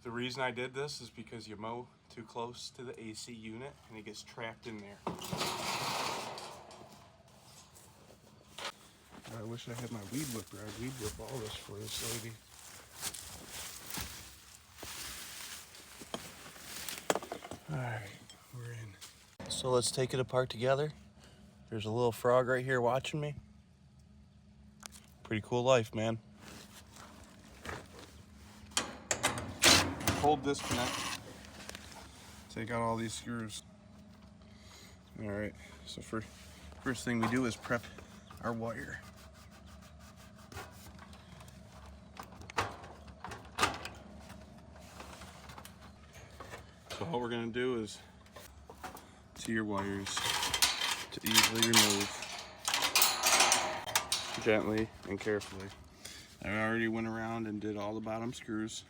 The reason I did this is because you mow too close to the AC unit and it gets trapped in there. I wish I had my weed whipper. I'd weed whip all this for this lady. Alright, we're in. So let's take it apart together. There's a little frog right here watching me. Pretty cool life, man. Hold disconnect. Take out all these screws. Alright, so first thing we do is prep our wire. So all we're going to do is see your wires to easily remove gently and carefully. I already went around and did all the bottom screws.